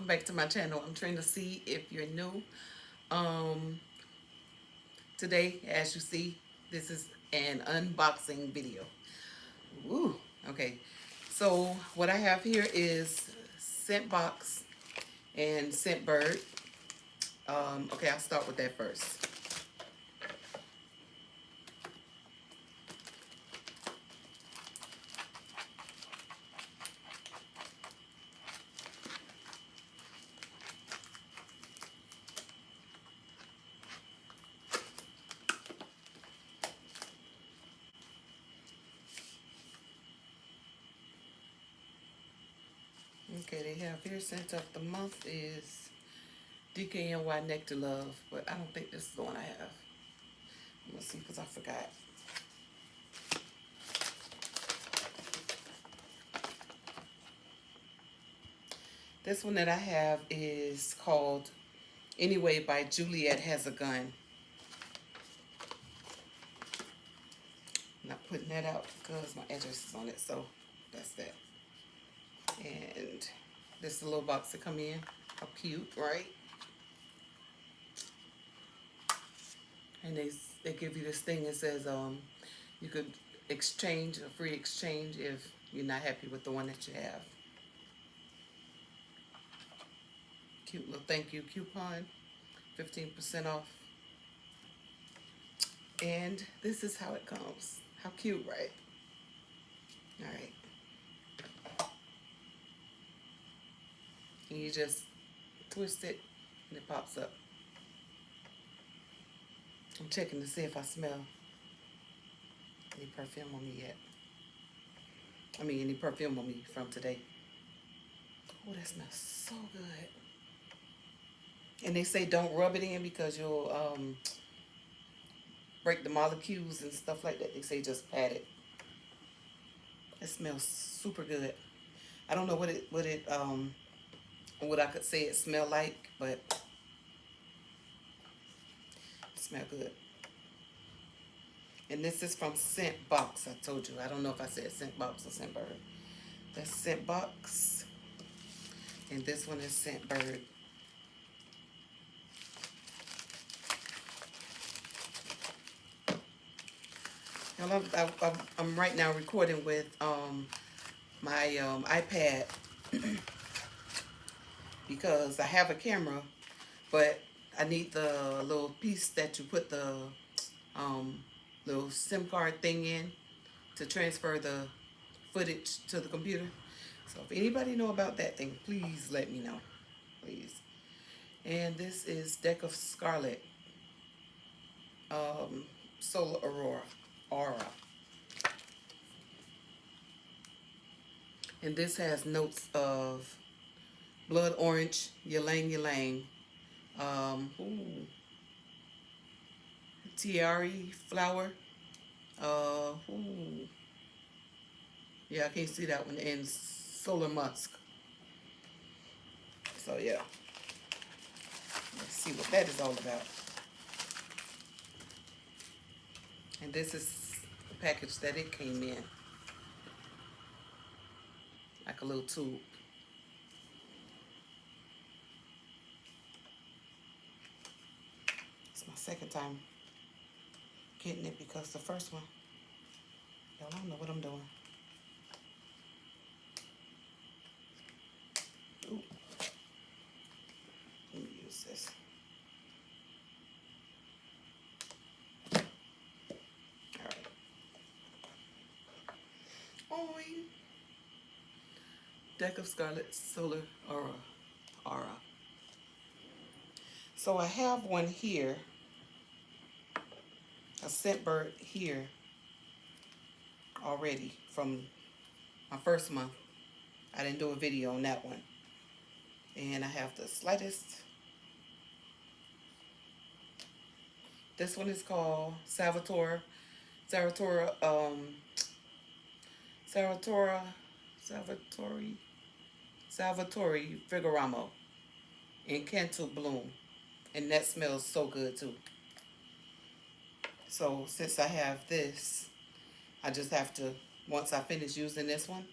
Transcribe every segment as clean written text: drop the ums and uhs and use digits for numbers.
welcome back to my channel. I'm trying to see if you're new. Um, Today, as you see, this is an unboxing video. Woo, okay. So what I have here is scent box and scent bird. Okay, I'll start with that first. Okay, they have here scent of the month is DKNY Nectar Love, but I don't think this is the one I have. Let's see, because I forgot. This one that I have is called Anyway by Juliet Has a Gun. I'm not putting that out because my address is on it, so that's that. And this is a little box to come in. How cute, right? And they give you this thing that says you could exchange a free exchange if you're not happy with the one that you have. Cute little thank you coupon, 15% off. And this is how it comes. How cute, right? All right. And you just twist it and it pops up. I'm checking to see if I smell any perfume on me yet. I mean, any perfume on me from today. Oh, that smells so good. And they say don't rub it in because you'll break the molecules and stuff like that. They say just pat it. It smells super good. I don't know what I could say it smelled like, but it smells good. And this is from Scent Box. I told you. I don't know if I said Scent Box or Scent Bird. That's Scent Box. And this one is Scent Bird. Now, I'm right now recording with my iPad because I have a camera, but I need the little piece that you put the little SIM card thing in to transfer the footage to the computer. So if anybody know about that thing, please let me know, please. And this is Deck of Scarlet Solar Aura. And this has notes of blood orange, ylang ylang, tiare flower, yeah, I can't see that one, and solar musk. So yeah, let's see what that is all about. And this is the package that it came in, like a little tube. It's my second time getting it because the first one, y'all don't know what I'm doing. Ooh. Let me use this. Oing. Deck of Scarlet Solar Aura. So I have one here, a scent bird here already from my first month. I didn't do a video on that one. And I have the slightest. This one is called Salvatore Figuramo in Cantal Bloom. And that smells so good too. So since I have this, I just have to, once I finish using this one,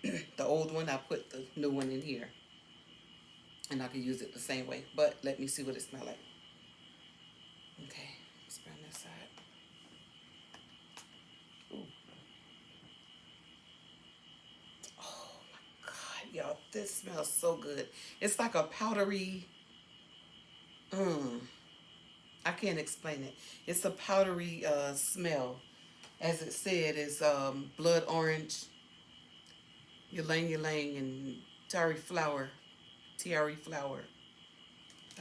the old one, I put the new one in here. and I can use it the same way. But let me see what it smells like. Okay, let's burn this side. Ooh. Oh my God, y'all, this smells so good. It's like a powdery, I can't explain it. It's a powdery smell. As it said, it's blood orange, ylang ylang, and terry flower. Terry flower.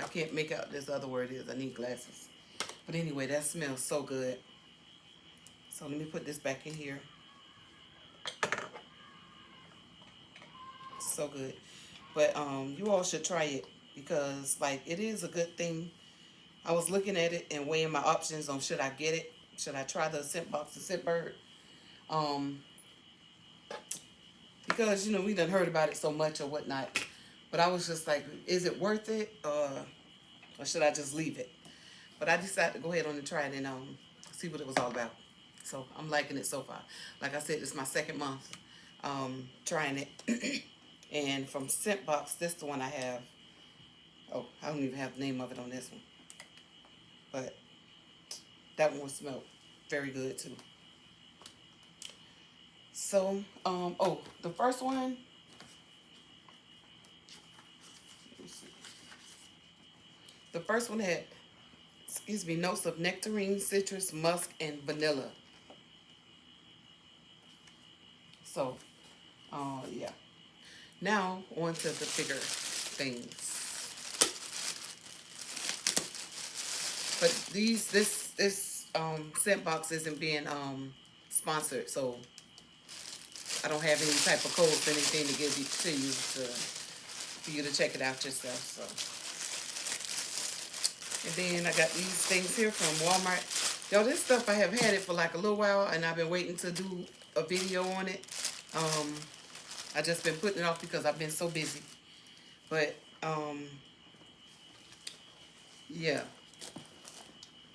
I can't make out this other word is. I need glasses. But anyway, that smells so good. So let me put this back in here. So good. But you all should try it because like it is a good thing. I was looking at it and weighing my options on should I get it? Should I try the scent box, the scent bird? Um, because you know we done heard about it so much or whatnot. But I was just like, is it worth it, or should I just leave it? But I decided to go ahead on and try it and see what it was all about. So I'm liking it so far. Like I said, this is my second month trying it. And from Scent Box, this is the one I have. Oh, I don't even have the name of it on this one. But that one smelled very good too. So, oh, the first one, the first one had, excuse me, notes of nectarine, citrus, musk, and vanilla. So, yeah. Now, on to the bigger things. But this scent box isn't being sponsored, so I don't have any type of codes or anything to give you to you for you to check it out yourself. So, and then I got these things here from Walmart. Yo, this stuff I have had it for like a little while, and I've been waiting to do a video on it. I just been putting it off because I've been so busy. But yeah.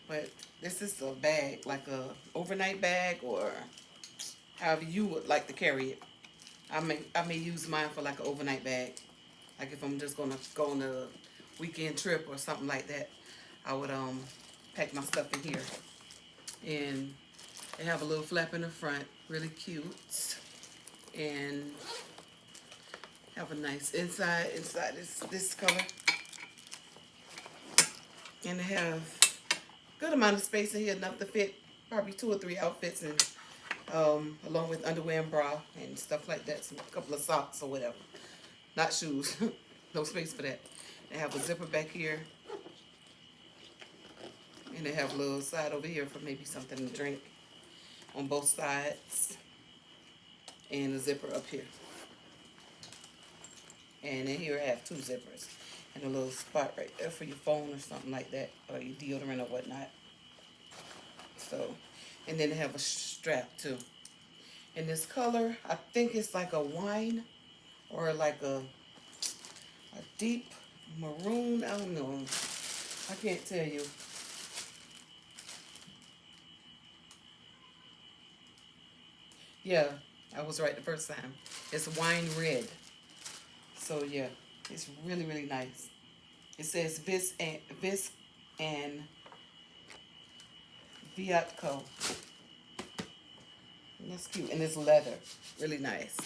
But this is a bag, like a overnight bag, or however you would like to carry it. I may use mine for like an overnight bag. Like if I'm just gonna go on a weekend trip or something like that, I would pack my stuff in here. And they have a little flap in the front, really cute. And have a nice inside this color. And they have a good amount of space in here, enough to fit probably 2 or 3 outfits, and along with underwear and bra and stuff like that, some couple of socks or whatever. Not shoes. No space for that. They have a zipper back here. And they have a little side over here for maybe something to drink on both sides. And a zipper up here. And then here I have 2 zippers. And a little spot right there for your phone or something like that. Or your deodorant or whatnot. So, and then they have a strap too. And this color, I think it's like a wine or like a deep maroon. I don't know. I can't tell you. Yeah, I was right the first time. It's wine red. So yeah, it's really, really nice. It says Vis and Viatco. And that's cute. And it's leather. Really nice.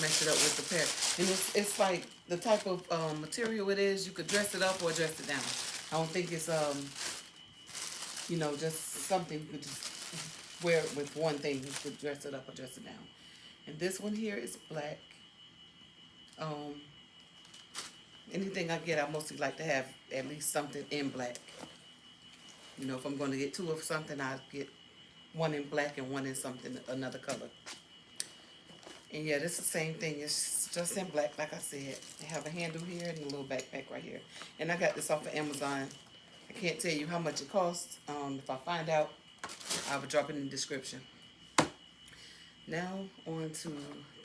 Match it up with the pair. And it's like the type of material it is. You could dress it up or dress it down. I don't think it's you know, just something you could just wear it with one thing. You could dress it up or dress it down. And this one here is black. Anything I get, I mostly like to have at least something in black. You know, if I'm going to get 2 of something, I'll get one in black and one in something, another color. And yeah, this is the same thing. It's just in black, like I said. They have a handle here and a little backpack right here. And I got this off of Amazon. I can't tell you how much it costs. If I find out, I will drop it in the description. Now, on to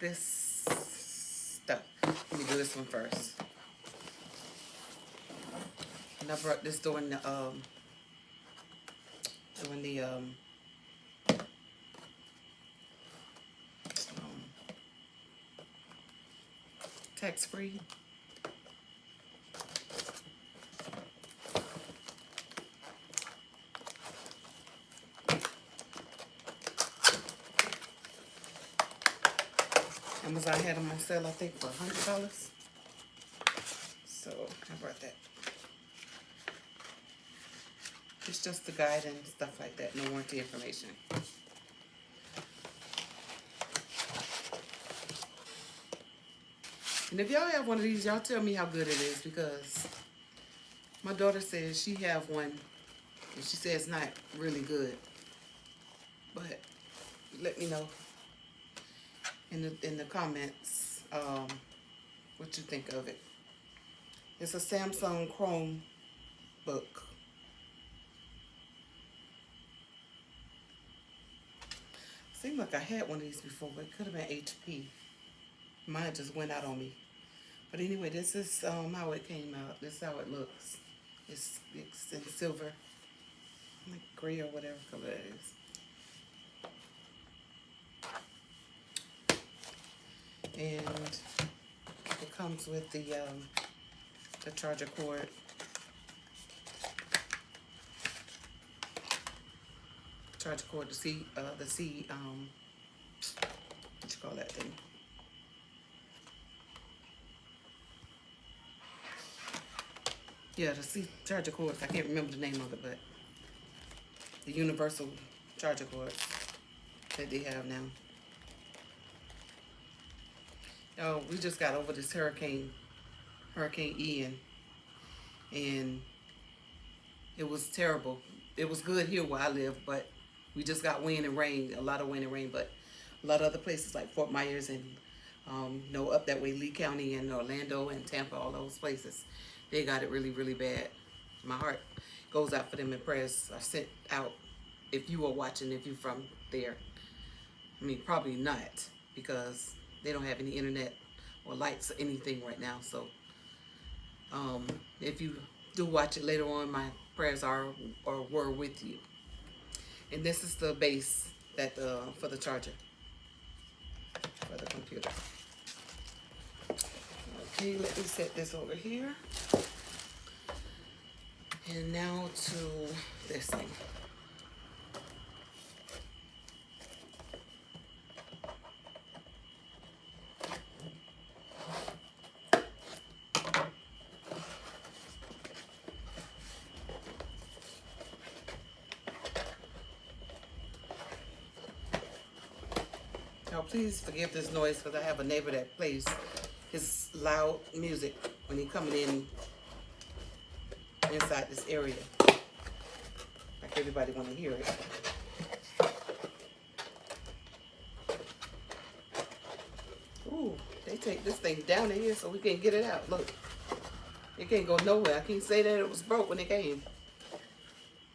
this stuff. Let me do this one first. And I brought this during the tax free. Amazon had them on sale, I think, for $100. So I brought that. It's just the guide and stuff like that, no warranty information. And if y'all have one of these, y'all tell me how good it is, because my daughter says she have one and she says it's not really good. But let me know in the comments what you think of it. It's a Samsung Chrome book. Seemed like I had one of these before, but it could have been HP. Mine just went out on me. But anyway, this is how it came out. This is how it looks. It's in silver, like gray or whatever color it is. And it comes with the charger cord. Charger cord, the C, what you call that thing? Yeah, the C charger cords. I can't remember the name of it, but the universal charger cords that they have now. Oh, we just got over this Hurricane Ian, and it was terrible. It was good here where I live, but we just got wind and rain, a lot of wind and rain. But a lot of other places like Fort Myers and up that way, Lee County and Orlando and Tampa, all those places, they got it really, really bad. My heart goes out for them, and prayers are sent out if you are watching, if you're from there. I mean, probably not, because they don't have any internet or lights or anything right now. So if you do watch it later on, my prayers are or were with you. And this is the base that for the charger for the computer. Okay, let me set this over here. And now to this thing. Now, please forgive this noise, because I have a neighbor that plays his loud music when he's coming in inside this area. Like everybody want to hear it. Ooh, they take this thing down in here so we can't get it out. Look, it can't go nowhere. I can't say that it was broke when it came.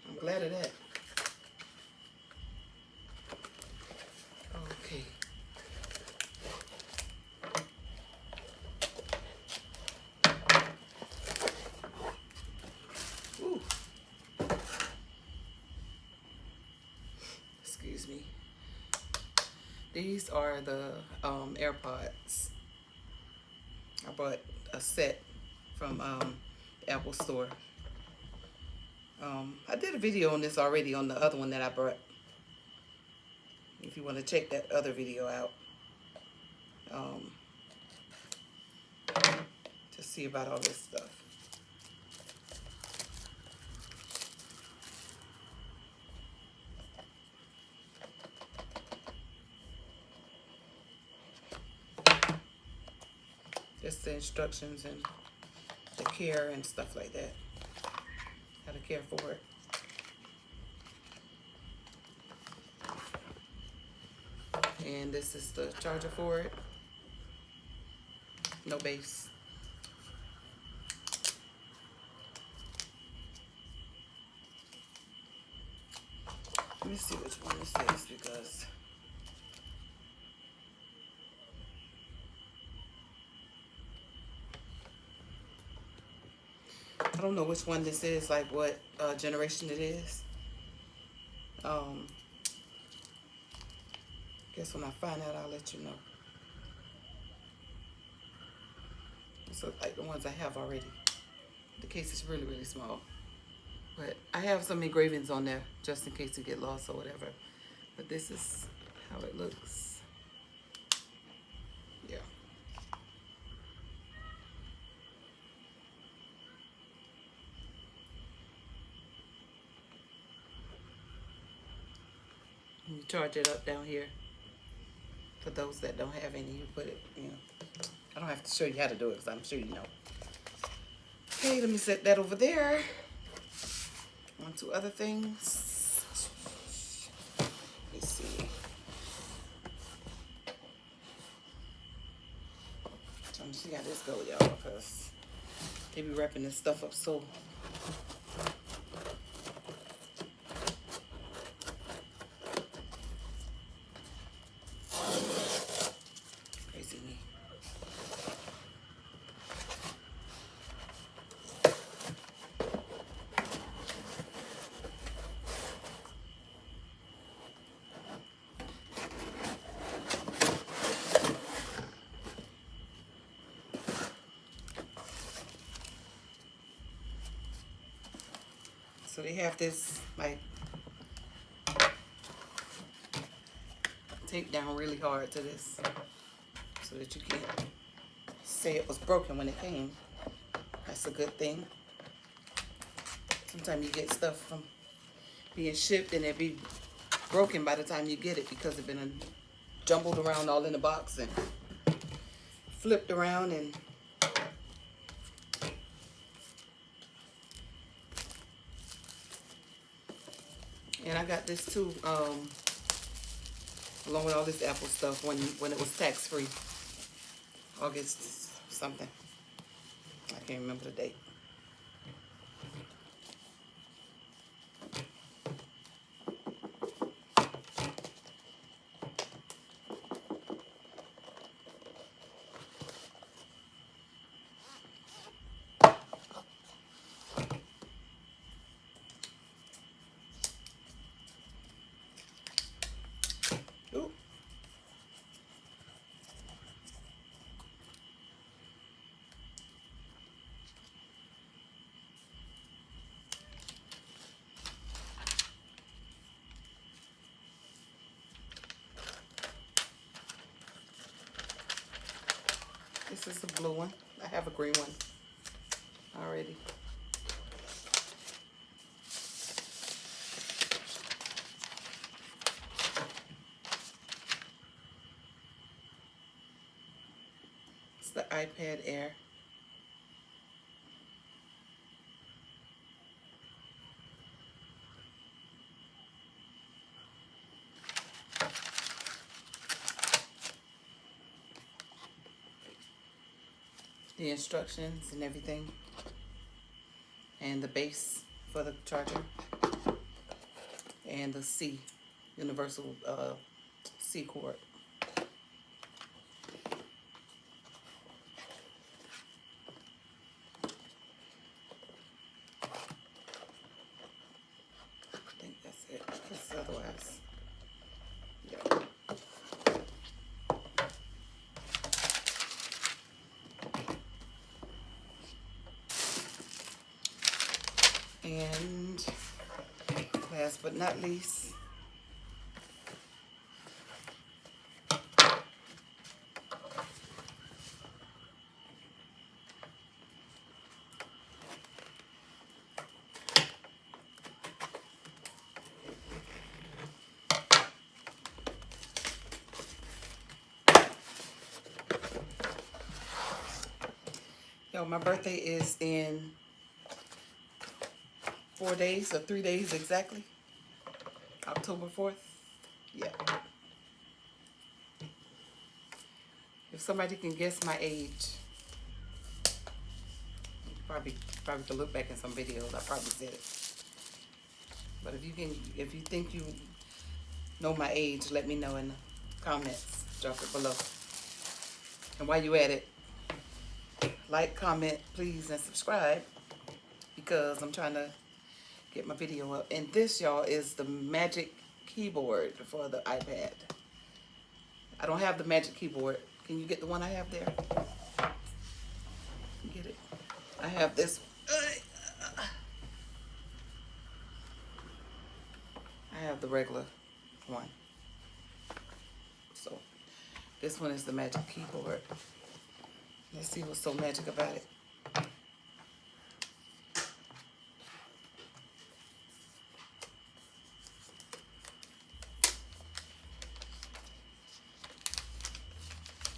I'm glad of that. Okay. Ooh. Excuse me. These are the AirPods. I bought a set from the Apple store. I did a video on this already on the other one that I brought. If you want to check that other video out, to see about all this stuff. Just the instructions and the care and stuff like that. How to care for it. And this is the charger for it. No base. Let me see which one this is, because I don't know which one this is, like what generation it is. Guess when I find out, I'll let you know. So like the ones I have already. The case is really, really small. But I have some engravings on there just in case you get lost or whatever. But this is how it looks. Yeah. You charge it up down here. For those that don't have any, you put it, I don't have to show you how to do it because I'm sure you know. Okay, let me set that over there. On to other things. Let's see. Trying to see how this go, y'all, because they be wrapping this stuff up so. Crazy me. So they have this like tape down really hard to this so that you can't say it was broken when it came. That's a good thing. Sometimes you get stuff from being shipped and it be broken by the time you get it because it's been jumbled around all in the box and flipped around and I got this too, along with all this Apple stuff when it was tax-free. August something. I can't remember the date. Ooh. This is the blue one. I have a green one already. It's the iPad Air. The instructions and everything. And the base for the charger. And the C, universal C cord. I think that's it, because otherwise, yeah. And last but not least, yo, my birthday is in 4 days or 3 days exactly. October 4th. Yeah. If somebody can guess my age, probably could look back in some videos. I probably said it. But if you think you know my age, let me know in the comments. Drop it below. And while you at it, like, comment, please, and subscribe, because I'm trying to get my video up. And this, y'all, is the magic keyboard for the iPad. I don't have the magic keyboard. Can you get the one I have there? I have this. I have the regular one. So this one is the magic keyboard. Let's see what's so magic about it.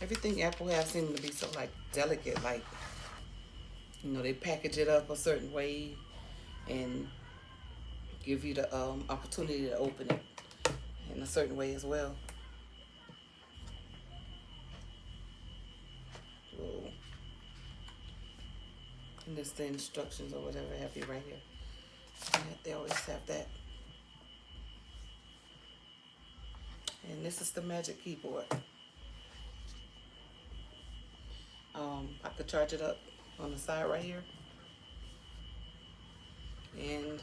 Everything Apple has seems to be so like delicate, like, you know, they package it up a certain way and give you the opportunity to open it in a certain way as well. Whoa. And this the instructions or whatever have you right here. Yeah, they always have that. And this is the magic keyboard. I could charge it up on the side right here. And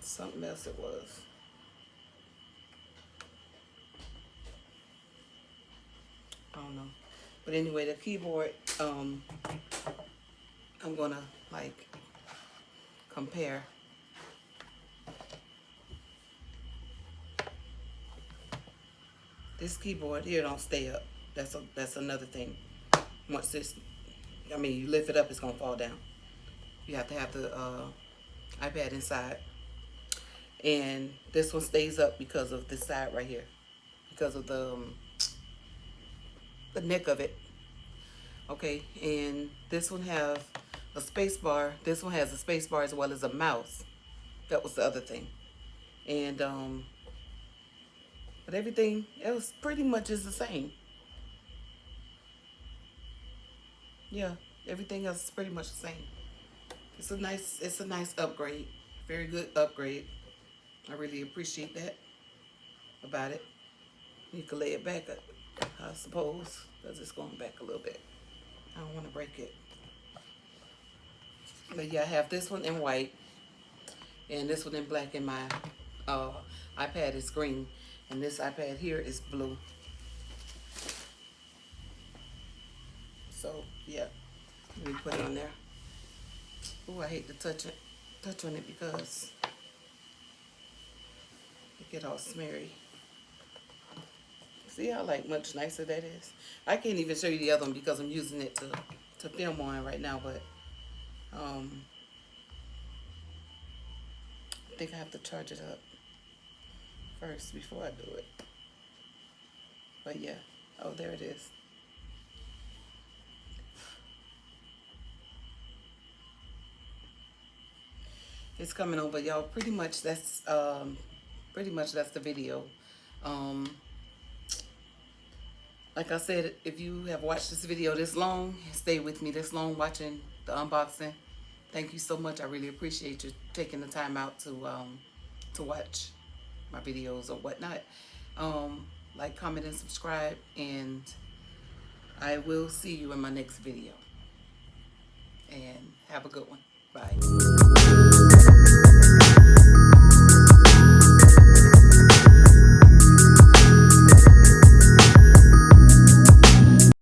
something else it was. I don't know. But anyway, the keyboard, I'm gonna like compare. This keyboard here don't stay up. That's another thing. Once this, I mean, you lift it up, it's gonna fall down. You have to have the iPad inside. And this one stays up because of this side right here, because of the neck of it. Okay, and this one have a space bar. This one has a space bar as well as a mouse. That was the other thing. And but everything else pretty much is the same. Yeah, everything else is pretty much the same. It's a nice upgrade. Very good upgrade. I really appreciate that about it. You can lay it back, I suppose, because it's going back a little bit. I don't want to break it. But yeah, I have this one in white and this one in black, and my iPad is green, and this iPad here is blue. So yeah, let me put it on there. Oh, I hate to touch on it because it get all smeary. See how like much nicer that is? I can't even show you the other one because I'm using it to film on right now, but I think I have to charge it up first before I do it. But yeah, oh, there it is. It's coming over, y'all. Pretty much that's the video. Like I said, if you have watched this video this long, stay with me this long watching the unboxing. Thank you so much. I really appreciate you taking the time out to watch my videos or whatnot. Like, comment, and subscribe, and I will see you in my next video. And have a good one. Bye.